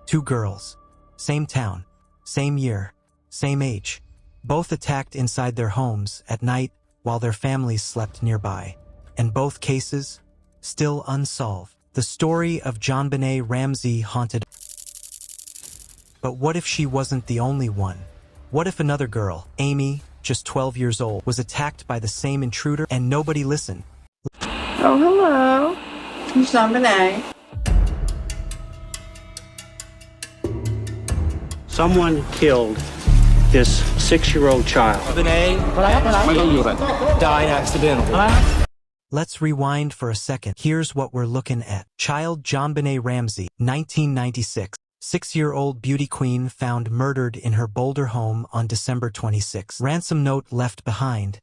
Two girls. Same town. Same year. Same age. Both attacked inside their homes at night while their families slept nearby. And both cases, still unsolved. The story of JonBenét Ramsey haunted. But what if she wasn't the only one? What if another girl, Amy, just 12 years old, was attacked by the same intruder and nobody listened? Oh, hello. I'm JonBenét. Someone killed this 6-year-old child. Died accidentally. Let's rewind for a second. Here's what we're looking at. Child JonBenét Ramsey, 1996. 6-year-old beauty queen found murdered in her Boulder home on December 26. Ransom note left behind,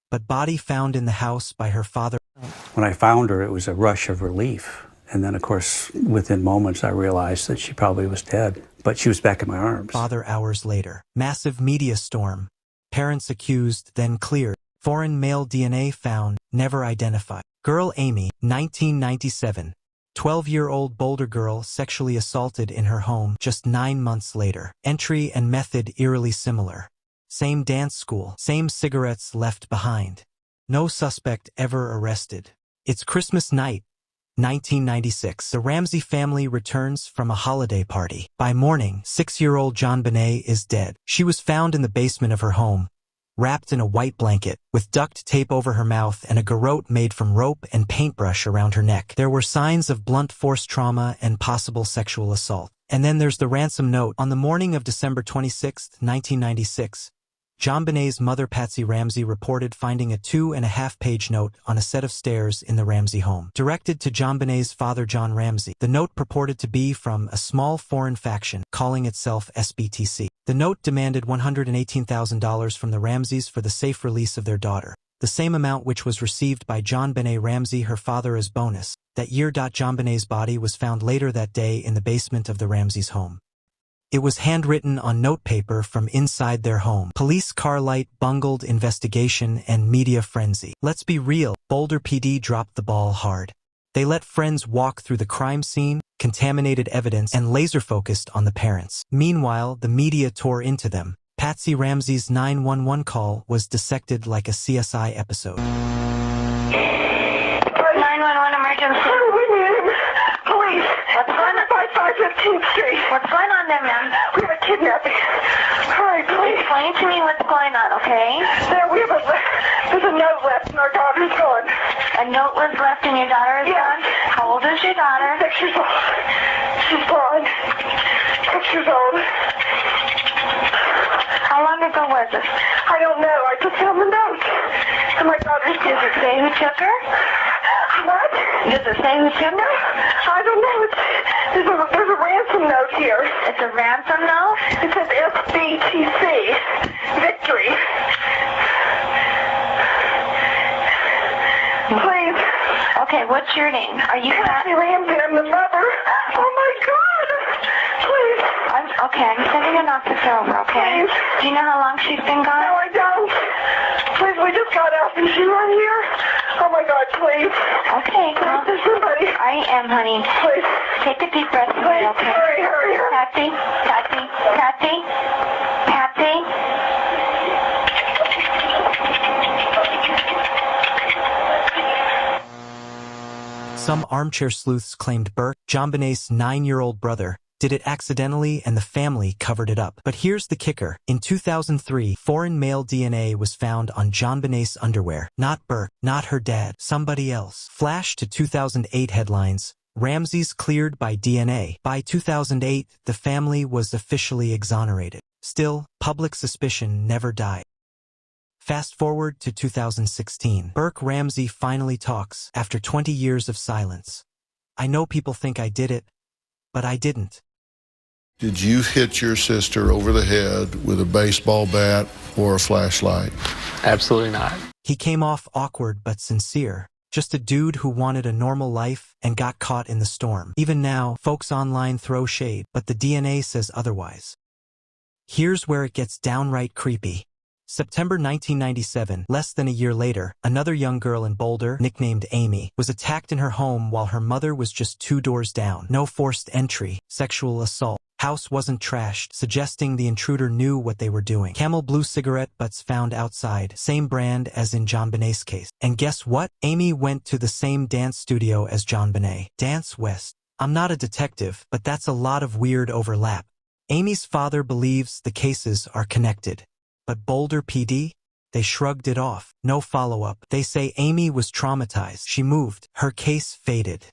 but body found in the house by her father. When I found her, it was a rush of relief. And then, of course, within moments, I realized that she probably was dead. But she was back in my arms. Father hours later. Massive media storm. Parents accused, then cleared. Foreign male DNA found, never identified. Girl Amy, 1997. 12-year-old Boulder girl sexually assaulted in her home just 9 months later. Entry and method eerily similar. Same dance school, same cigarettes left behind. No suspect ever arrested. It's Christmas night, 1996. The Ramsey family returns from a holiday party. By morning, 6-year-old JonBenét is dead. She was found in the basement of her home, wrapped in a white blanket, with duct tape over her mouth and a garrote made from rope and paintbrush around her neck. There were signs of blunt force trauma and possible sexual assault. And then there's the ransom note. On the morning of December 26, 1996, JonBenét's mother Patsy Ramsey reported finding a 2.5-page note on a set of stairs in the Ramsey home. Directed to JonBenét's father John Ramsey, the note purported to be from a small foreign faction calling itself SBTC. The note demanded $118,000 from the Ramseys for the safe release of their daughter, the same amount which was received by JonBenét Ramsey, her father, as bonus. That year. JonBenét's body was found later that day in the basement of the Ramseys' home. It was handwritten on notepaper from inside their home. Police car light, bungled investigation, and media frenzy. Let's be real, Boulder PD dropped the ball hard. They let friends walk through the crime scene, contaminated evidence, and laser-focused on the parents. Meanwhile, the media tore into them. Patsy Ramsey's 911 call was dissected like a CSI episode. 911 emergency. Police. What's going on? 515th Street. What's going on there, ma'am? We have a kidnapping. Hurry, please. Explain to me what's going on, okay? There's a note left and our daughter's gone. A note was left and your daughter is gone? How old is your daughter? 6 years old. She's gone. 6 years old. How long ago was this? I don't know. I just found the note. And my daughter's Does it say who took her? What? Does it say who took her? I don't know. There's a ransom note here. It's a ransom note? It says SBTC. Victory. Please. Okay, what's your name? Are you Patsy Ramsey. I'm the mother. Oh my God. Please. Okay, I'm sending an officer over, okay? Please. Do you know how long she's been gone? No, I don't. Please, we just got out. Is she right here? Oh my God, please. Okay, well, There's somebody. I am, honey. Please. Take a deep breath, Please, okay? hurry. Patsy, Patsy, Patsy, Patsy. Some armchair sleuths claimed Burke, JonBenét's 9-year-old brother, did it accidentally and the family covered it up. But here's the kicker. In 2003, foreign male DNA was found on JonBenét's underwear. Not Burke, not her dad, somebody else. Flash to 2008 headlines. Ramsey's cleared by DNA. By 2008, the family was officially exonerated. Still, public suspicion never died. Fast forward to 2016. Burke Ramsey finally talks after 20 years of silence. I know people think I did it, but I didn't. Did you hit your sister over the head with a baseball bat or a flashlight? Absolutely not. He came off awkward but sincere. Just a dude who wanted a normal life and got caught in the storm. Even now, folks online throw shade, but the DNA says otherwise. Here's where it gets downright creepy. September 1997, less than a year later, another young girl in Boulder, nicknamed Amy, was attacked in her home while her mother was just 2 doors down. No forced entry, sexual assault. House wasn't trashed, suggesting the intruder knew what they were doing. Camel blue cigarette butts found outside, same brand as in JonBenet's case. And guess what? Amy went to the same dance studio as JonBenét. Dance West. I'm not a detective, but that's a lot of weird overlap. Amy's father believes the cases are connected. But Boulder PD? They shrugged it off. No follow-up. They say Amy was traumatized. She moved. Her case faded.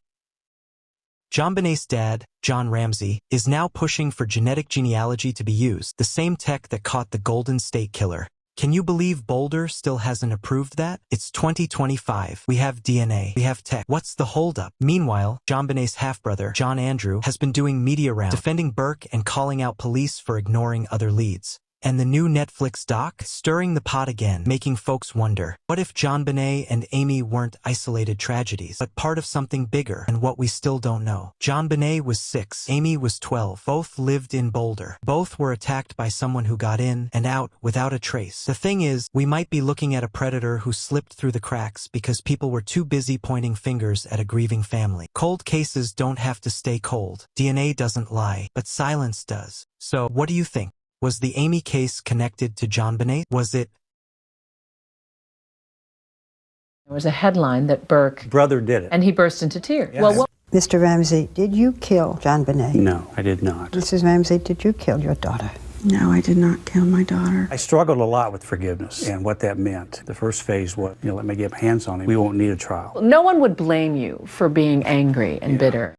JonBenet's dad, John Ramsey, is now pushing for genetic genealogy to be used, the same tech that caught the Golden State Killer. Can you believe Boulder still hasn't approved that? It's 2025. We have DNA. We have tech. What's the holdup? Meanwhile, JonBenet's half-brother, John Andrew, has been doing media rounds, defending Burke and calling out police for ignoring other leads. And the new Netflix doc? Stirring the pot again, making folks wonder, what if JonBenét and Amy weren't isolated tragedies, but part of something bigger and what we still don't know? JonBenét was 6, Amy was 12. Both lived in Boulder. Both were attacked by someone who got in and out without a trace. The thing is, we might be looking at a predator who slipped through the cracks because people were too busy pointing fingers at a grieving family. Cold cases don't have to stay cold. DNA doesn't lie, but silence does. So, what do you think? Was the Amy case connected to JonBenét? Was it? There was a headline that Burke... Brother did it. And he burst into tears. Yes. Well, Mr. Ramsey, did you kill JonBenét? No, I did not. Mrs. Ramsey, did you kill your daughter? No, I did not kill my daughter. I struggled a lot with forgiveness and what that meant. The first phase was, let me get my hands on him. We won't need a trial. no one would blame you for being angry and bitter.